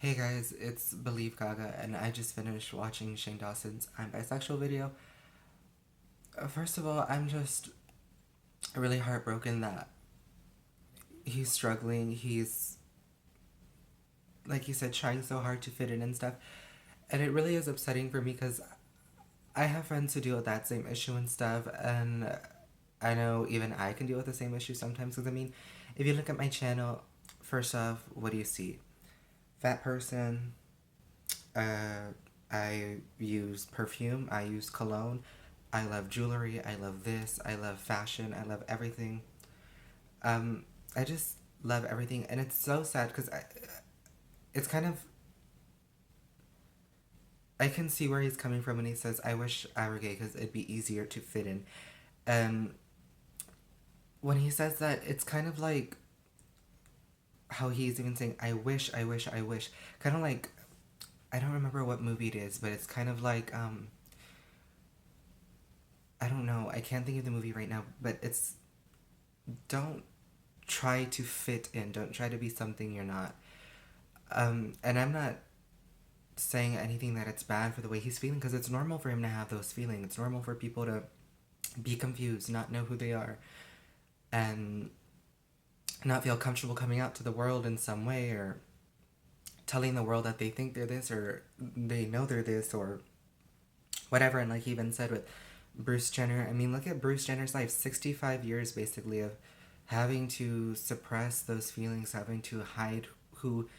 Hey guys, it's Believe Gaga, and I just finished watching Shane Dawson's I'm Bisexual video. First of all, I'm just really heartbroken that he's struggling. He's, like you said, trying so hard to fit in and stuff. And it really is upsetting for me because I have friends who deal with that same issue and stuff, and I know even I can deal with the same issue sometimes. Because, I mean, if you look at my channel, first off, what do you see? Fat person, Uh, I use perfume, I use cologne, I love jewelry, I love this, I love fashion, I love everything. I just love everything, and it's so sad because it's kind of, I can see where he's coming from when he says, I wish I were gay because it'd be easier to fit in. And when he says that, it's kind of like how he's even saying, I wish, I wish, I wish. Kind of like, I don't remember what movie it is, but it's kind of like, I don't know. I can't think of the movie right now, but it's don't try to fit in. Don't try to be something you're not. And I'm not saying anything that it's bad for the way he's feeling because it's normal for him to have those feelings. It's normal for people to be confused, not know who they are, and not feel comfortable coming out to the world in some way or telling the world that they think they're this or they know they're this or whatever. And like he even said with Bruce Jenner, I mean, look at Bruce Jenner's life, 65 years basically of having to suppress those feelings, having to hide who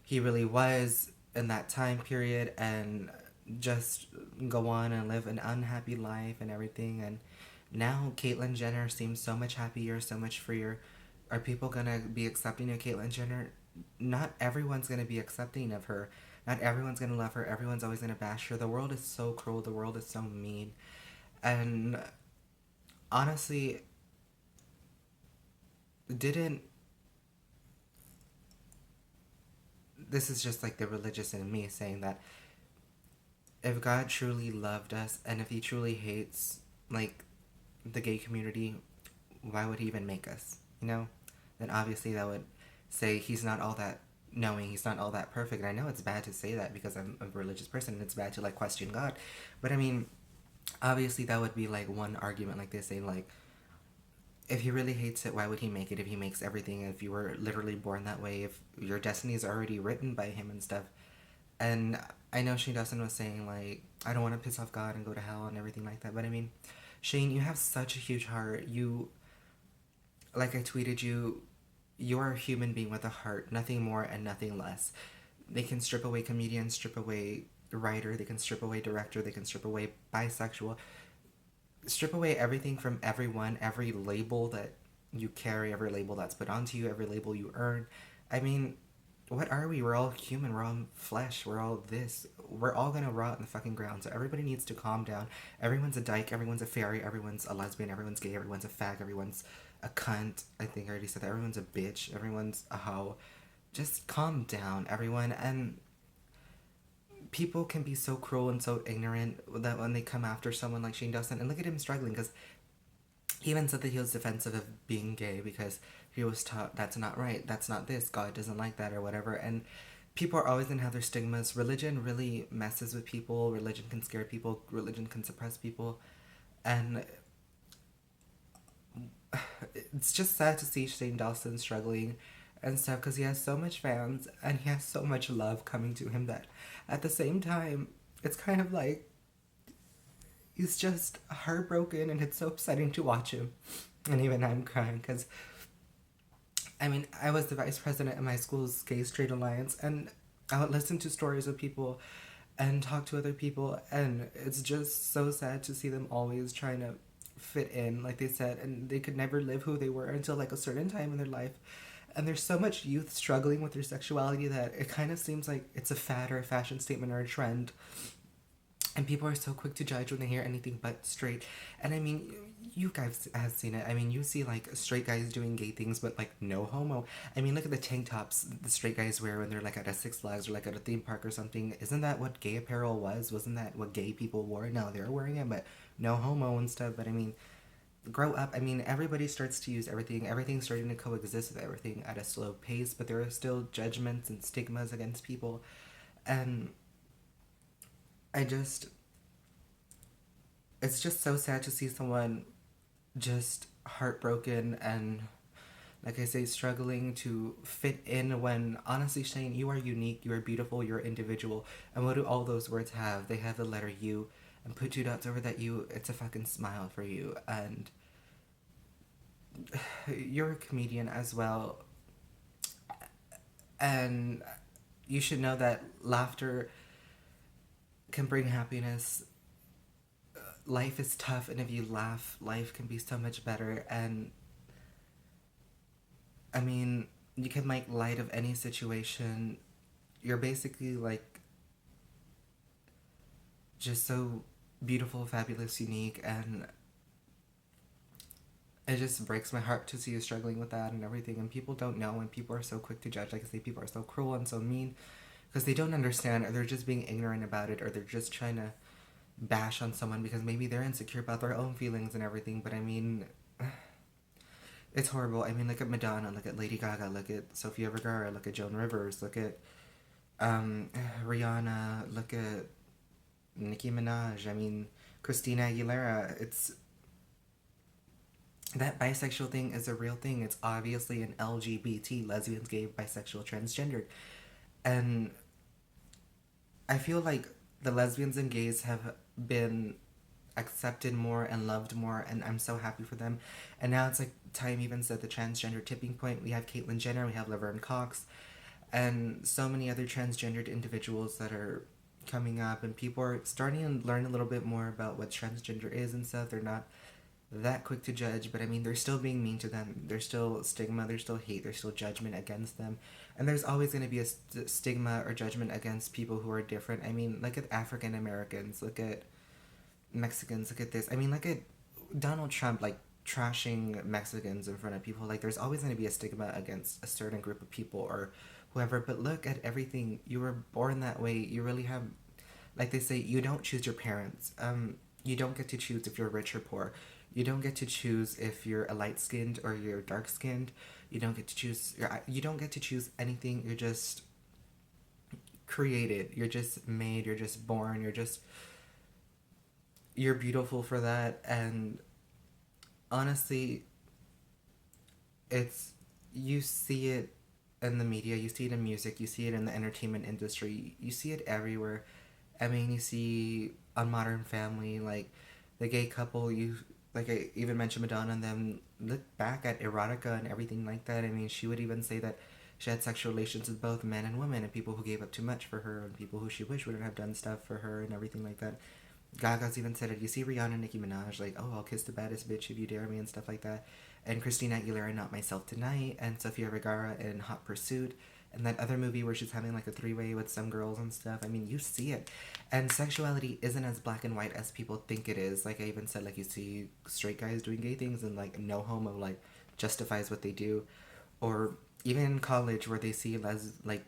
he really was in that time period and just go on and live an unhappy life and everything. And now Caitlyn Jenner seems so much happier, so much freer. Are people gonna be accepting of Caitlyn Jenner? Not everyone's gonna be accepting of her. Not everyone's gonna love her. Everyone's always gonna bash her. The world is so cruel. The world is so mean. And honestly, didn't this is just like the religious in me saying that if God truly loved us and if he truly hates like the gay community, why would he even make us? You know? Then obviously that would say he's not all that knowing, he's not all that perfect. And I know it's bad to say that because I'm a religious person and it's bad to like question God. But I mean, obviously that would be like one argument like this saying like if he really hates it, why would he make it if he makes everything? If you were literally born that way, if your destiny is already written by him and stuff. And I know Shane Dawson was saying, like, I don't want to piss off God and go to hell and everything like that. But I mean, Shane, you have such a huge heart. You, like I tweeted you, you're a human being with a heart, nothing more and nothing less. They can strip away comedian, strip away writer, they can strip away director, they can strip away bisexual, strip away everything from everyone, every label that you carry, every label that's put onto you, every label you earn. I mean, what are we? We're all human. We're all flesh. We're all this. We're all gonna rot in the fucking ground. So everybody needs to calm down. Everyone's a dyke. Everyone's a fairy. Everyone's a lesbian. Everyone's gay. Everyone's a fag. Everyone's a cunt. I think I already said that. Everyone's a bitch. Everyone's a hoe. Just calm down, everyone. And people can be so cruel and so ignorant that when they come after someone like Shane Dawson, and look at him struggling because he even said that he was defensive of being gay because he was taught that's not right, that's not this, God doesn't like that or whatever. And people are always gonna have their stigmas. Religion really messes with people. Religion can scare people. Religion can suppress people, and it's just sad to see Shane Dawson struggling and stuff because he has so much fans and he has so much love coming to him that at the same time it's kind of like he's just heartbroken and it's so upsetting to watch him. And even I'm crying because I mean, I was the vice president of my school's Gay Straight Alliance, and I would listen to stories of people and talk to other people, and it's just so sad to see them always trying to fit in, like they said, and they could never live who they were until like a certain time in their life. And there's so much youth struggling with their sexuality that it kind of seems like it's a fad or a fashion statement or a trend, and people are so quick to judge when they hear anything but straight. And I mean, you guys have seen it. I mean, you see like straight guys doing gay things, but like no homo. I mean, look at the tank tops the straight guys wear when they're like at a Six Flags or like at a theme park or something. Isn't that what gay apparel was? Wasn't that what gay people wore? No, they're wearing it, but no homo and stuff. But I mean, grow up. I mean, everybody starts to use everything. Everything's starting to coexist with everything at a slow pace, but there are still judgments and stigmas against people. And I just, it's just so sad to see someone just heartbroken and, like I say, struggling to fit in when honestly, Shane, you are unique, you are beautiful, you're individual. And what do all those words have? They have the letter U. And put two dots over that U, it's a fucking smile for you. And you're a comedian as well. And you should know that laughter can bring happiness. Life is tough, and if you laugh, life can be so much better. And I mean, you can make light of any situation. You're basically like just so beautiful, fabulous, unique, and it just breaks my heart to see you struggling with that and everything. And people don't know, and people are so quick to judge. Like I say, people are so cruel and so mean because they don't understand, or they're just being ignorant about it, or they're just trying to bash on someone because maybe they're insecure about their own feelings and everything. But I mean, it's horrible. I mean, look at Madonna, look at Lady Gaga, look at Sofia Vergara, look at Joan Rivers, look at Rihanna, look at Nicki Minaj. I mean, Christina Aguilera. It's that bisexual thing is a real thing. It's obviously an LGBT, lesbians, gay, bisexual, transgendered. And I feel like the lesbians and gays have been accepted more and loved more, and I'm so happy for them. And now it's like time even said the transgender tipping point. We have Caitlyn Jenner, we have Laverne Cox, and so many other transgendered individuals that are coming up, and people are starting to learn a little bit more about what transgender is and stuff. They're not that quick to judge, but I mean, they're still being mean to them. There's still stigma, there's still hate, there's still judgment against them. And there's always going to be a stigma or judgment against people who are different. I mean, look at African Americans, look at Mexicans, look at this. I mean, look at Donald Trump, like, trashing Mexicans in front of people. Like, there's always going to be a stigma against a certain group of people or whoever. But look at everything. You were born that way. You really have, like they say, you don't choose your parents. You don't get to choose if you're rich or poor. You don't get to choose if you're a light skinned or you're dark skinned. You don't get to choose. You don't get to choose anything. You're just created. You're just made. You're just born. You're beautiful for that. And honestly, it's, you see it in the media, you see it in music, you see it in the entertainment industry, you see it everywhere. I mean, you see on Modern Family, like the gay couple, you, like I even mentioned Madonna and them, look back at erotica and everything like that. I mean, she would even say that she had sexual relations with both men and women, and people who gave up too much for her and people who she wished wouldn't have done stuff for her and everything like that. Gaga's even said it. You see Rihanna and Nicki Minaj, like, oh, I'll kiss the baddest bitch if you dare me and stuff like that. And Christina Aguilera, Not Myself Tonight, and Sofia Vergara in Hot Pursuit, and that other movie where she's having like a three-way with some girls and stuff. I mean, you see it. And sexuality isn't as black and white as people think it is. Like I even said, like you see straight guys doing gay things and like no homo like justifies what they do. Or even in college where they see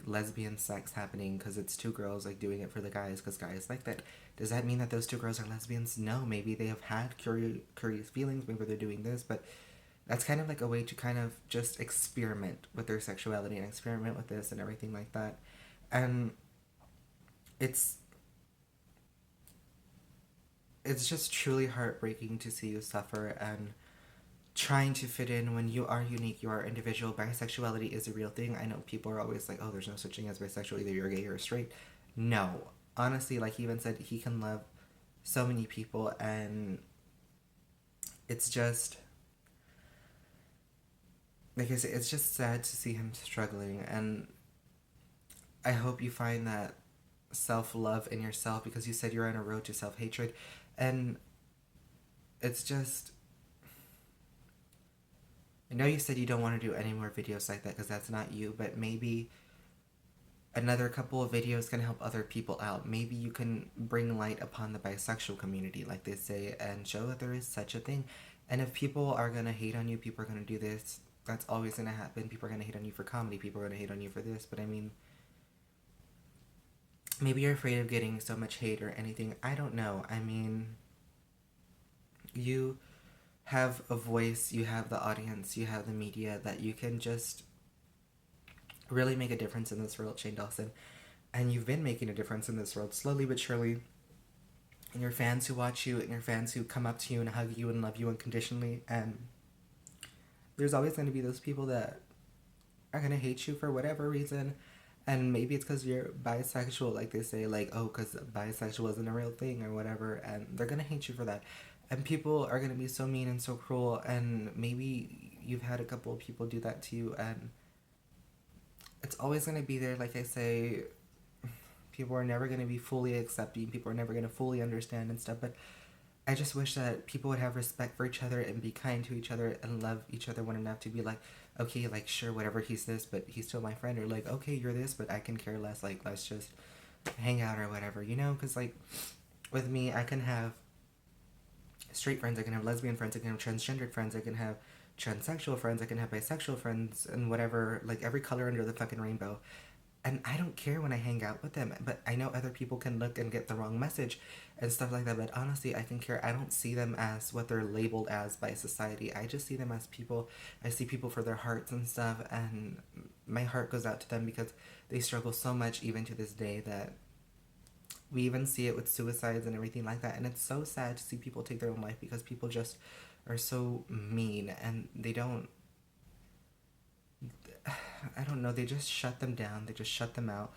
lesbian sex happening because it's two girls like doing it for the guys because guys like that. Does that mean that those two girls are lesbians? No, maybe they have had curious feelings, maybe they're doing this, but that's kind of like a way to kind of just experiment with their sexuality and experiment with this and everything like that. And it's it's just truly heartbreaking to see you suffer and trying to fit in when you are unique, you are individual. Bisexuality is a real thing. I know people are always like, oh, there's no such thing as bisexual, either you're gay or straight. No. Honestly, like he even said, he can love so many people, and it's just, like I said, it's just sad to see him struggling, and I hope you find that self-love in yourself, because you said you're on a road to self-hatred, and it's just, I know you said you don't want to do any more videos like that because that's not you, but maybe another couple of videos can help other people out. Maybe you can bring light upon the bisexual community, like they say, and show that there is such a thing. And if people are going to hate on you, people are going to do this, that's always going to happen. People are going to hate on you for comedy, people are going to hate on you for this, but I mean, maybe you're afraid of getting so much hate or anything. I don't know. I mean, you have a voice, you have the audience, you have the media, that you can just really make a difference in this world, Shane Dawson. And you've been making a difference in this world slowly but surely. And your fans who watch you, and your fans who come up to you and hug you and love you unconditionally. And there's always going to be those people that are going to hate you for whatever reason. And maybe it's because you're bisexual, like they say, like, oh, because bisexual isn't a real thing or whatever. And they're going to hate you for that. And people are going to be so mean and so cruel. And maybe you've had a couple of people do that to you. And it's always going to be there. Like I say, people are never going to be fully accepting. People are never going to fully understand and stuff. But I just wish that people would have respect for each other and be kind to each other and love each other one enough to be like, okay, like, sure, whatever, he's this, but he's still my friend. Or like, okay, you're this, but I can care less. Like, let's just hang out or whatever, you know? Because, like, with me, I can have straight friends, I can have lesbian friends, I can have transgendered friends, I can have transsexual friends, I can have bisexual friends, and whatever, like, every color under the fucking rainbow. And I don't care when I hang out with them, but I know other people can look and get the wrong message and stuff like that. But honestly, I can care. I don't see them as what they're labeled as by society. I just see them as people. I see people for their hearts and stuff, and my heart goes out to them because they struggle so much even to this day, that we even see it with suicides and everything like that. And it's so sad to see people take their own life because people just are so mean, and they don't, I don't know, they just shut them down, they just shut them out.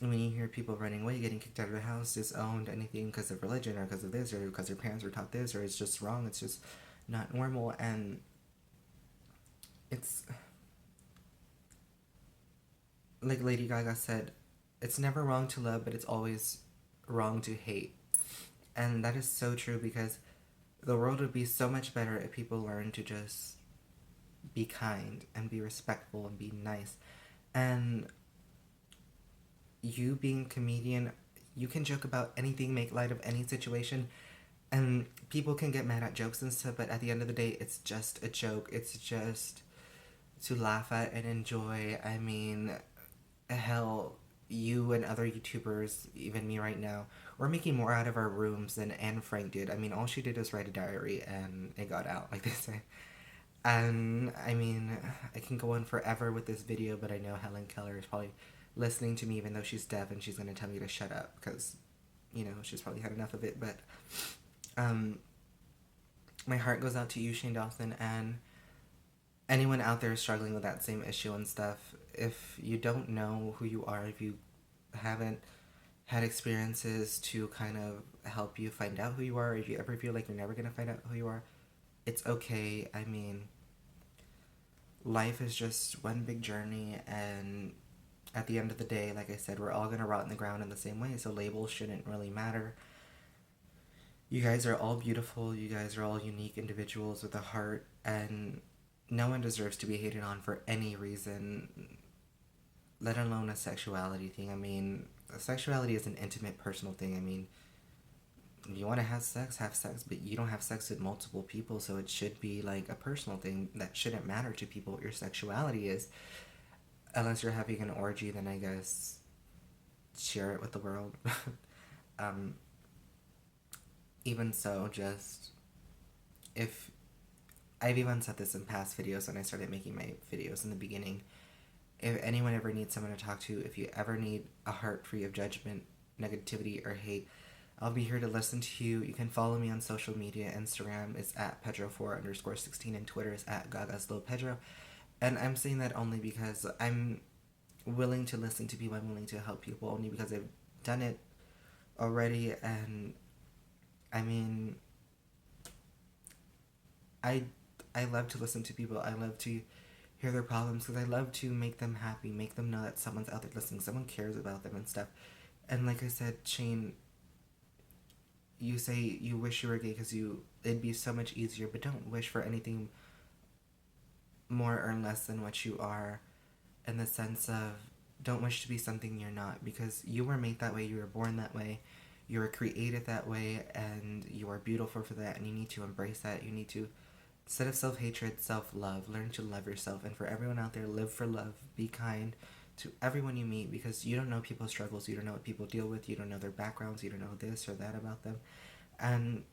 And when you hear people running away, getting kicked out of the house, disowned, anything because of religion or because of this or because their parents were taught this, or it's just wrong, it's just not normal. And it's like Lady Gaga said, it's never wrong to love, but it's always wrong to hate. And that is so true, because the world would be so much better if people learned to just be kind and be respectful and be nice. And you being a comedian, you can joke about anything, make light of any situation, and people can get mad at jokes and stuff, but at the end of the day, it's just a joke. It's just to laugh at and enjoy. I mean, hell, you and other YouTubers, even me right now, we're making more out of our rooms than Anne Frank did. I mean, all she did was write a diary and it got out, like they say. And I mean, I can go on forever with this video, but I know Helen Keller is probably listening to me, even though she's deaf, and she's going to tell me to shut up because, you know, she's probably had enough of it. But my heart goes out to you, Shane Dawson, and anyone out there struggling with that same issue and stuff. If you don't know who you are, if you haven't had experiences to kind of help you find out who you are, if you ever feel like you're never going to find out who you are, it's okay. I mean, life is just one big journey, and at the end of the day, like I said, we're all going to rot in the ground in the same way, so labels shouldn't really matter. You guys are all beautiful, you guys are all unique individuals with a heart, and no one deserves to be hated on for any reason, let alone a sexuality thing. I mean, sexuality is an intimate, personal thing. I mean, if you want to have sex, but you don't have sex with multiple people, so it should be like a personal thing that shouldn't matter to people what your sexuality is. Unless you're having an orgy, then I guess share it with the world. um, Even so, just, if, I've even said this in past videos when I started making my videos in the beginning, if anyone ever needs someone to talk to, if you ever need a heart free of judgment, negativity, or hate, I'll be here to listen to you. You can follow me on social media. Instagram is at Pedro4_16 and Twitter is at GagaSlowPedro. And I'm saying that only because I'm willing to listen to people. I'm willing to help people only because I've done it already. And I mean, I love to listen to people. I love to hear their problems because I love to make them happy, make them know that someone's out there listening, someone cares about them and stuff. And like I said, Shane, you say you wish you were gay because it'd be so much easier, but don't wish for anything more or less than what you are, in the sense of, don't wish to be something you're not, because you were made that way, you were born that way, you were created that way, and you are beautiful for that, and you need to embrace that. You need to, instead of self-hatred, self-love. Learn to love yourself. And for everyone out there, live for love. Be kind to everyone you meet, because you don't know people's struggles, you don't know what people deal with, you don't know their backgrounds, you don't know this or that about them. And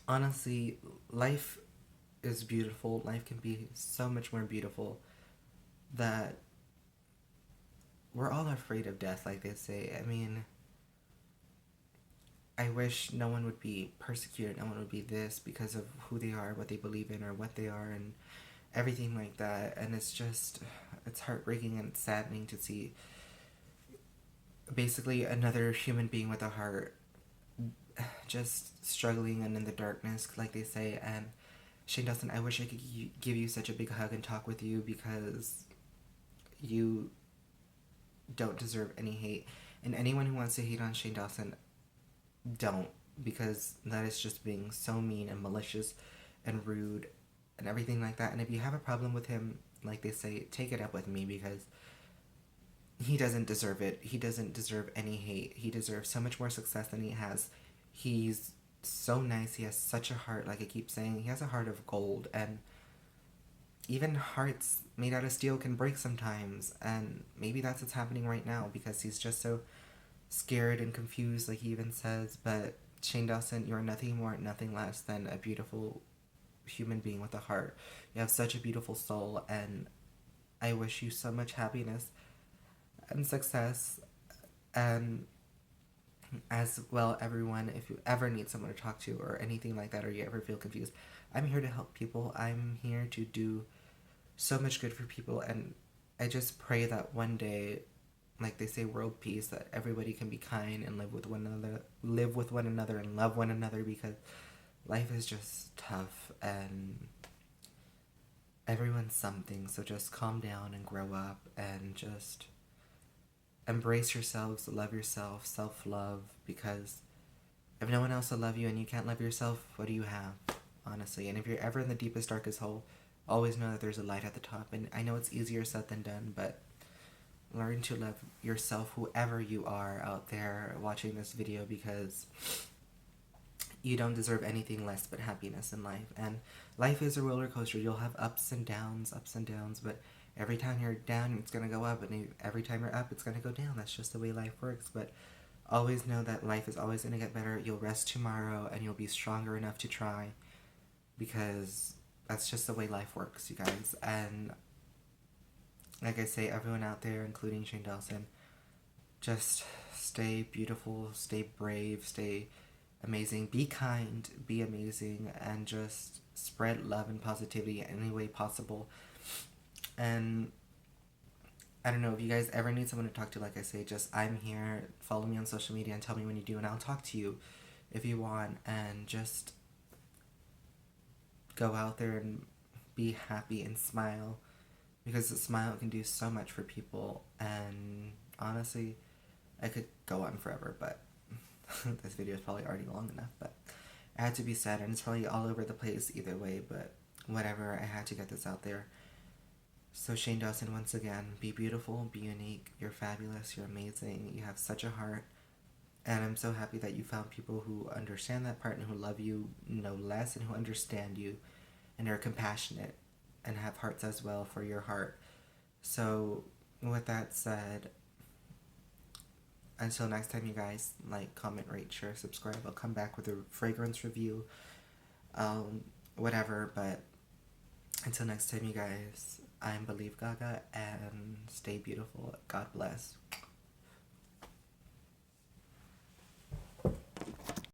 honestly, life is beautiful. Life can be so much more beautiful that we're all afraid of death, like they say. I mean, I wish no one would be persecuted, no one would be this because of who they are, what they believe in, or what they are, and everything like that. And it's just, it's heartbreaking and it's saddening to see basically another human being with a heart just struggling and in the darkness, like they say. And Shane Dawson, I wish I could give you such a big hug and talk with you because you don't deserve any hate. And anyone who wants to hate on Shane Dawson, don't, because that is just being so mean and malicious and rude and everything like that. And if you have a problem with him, like they say, take it up with me because he doesn't deserve it. He doesn't deserve any hate. He deserves so much more success than he has. He's so nice. He has such a heart. Like I keep saying, he has a heart of gold. And even hearts made out of steel can break sometimes. And maybe that's what's happening right now because he's just so scared and confused, like he even says. But Shane Dawson, you're nothing more, nothing less than a beautiful human being with a heart. You have such a beautiful soul, and I wish you so much happiness and success. And as well, everyone, if you ever need someone to talk to or anything like that, or you ever feel confused, I'm here to help people. I'm here to do so much good for people, and I just pray that one day, like they say, world peace, that everybody can be kind and live with one another and love one another, because life is just tough and everyone's something. So just calm down and grow up and just embrace yourselves, love yourself, self-love, because if no one else will love you and you can't love yourself, what do you have, honestly? And if you're ever in the deepest, darkest hole, always know that there's a light at the top. And I know it's easier said than done, but learn to love yourself, whoever you are out there watching this video, because you don't deserve anything less but happiness in life. And life is a roller coaster. You'll have ups and downs, but every time you're down, it's going to go up, and every time you're up, it's going to go down. That's just the way life works. But always know that life is always going to get better. You'll rest tomorrow, and you'll be stronger enough to try, because that's just the way life works, you guys. And like I say, everyone out there, including Shane Dawson, just stay beautiful, stay brave, stay amazing, be kind, be amazing, and just spread love and positivity in any way possible. And I don't know, if you guys ever need someone to talk to, like I say, just, I'm here. Follow me on social media and tell me when you do, and I'll talk to you if you want. And just go out there and be happy and smile, because a smile can do so much for people. And honestly, I could go on forever, but this video is probably already long enough. But I had to be sad, and it's probably all over the place either way, but whatever, I had to get this out there. So Shane Dawson, once again, be beautiful, be unique, you're fabulous, you're amazing, you have such a heart, and I'm so happy that you found people who understand that part and who love you no less, and who understand you and are compassionate and have hearts as well for your heart. So with that said, until next time, you guys, like, comment, rate, share, subscribe. I'll come back with a fragrance review, whatever. But until next time, you guys, I'm Believe Gaga, and stay beautiful. God bless.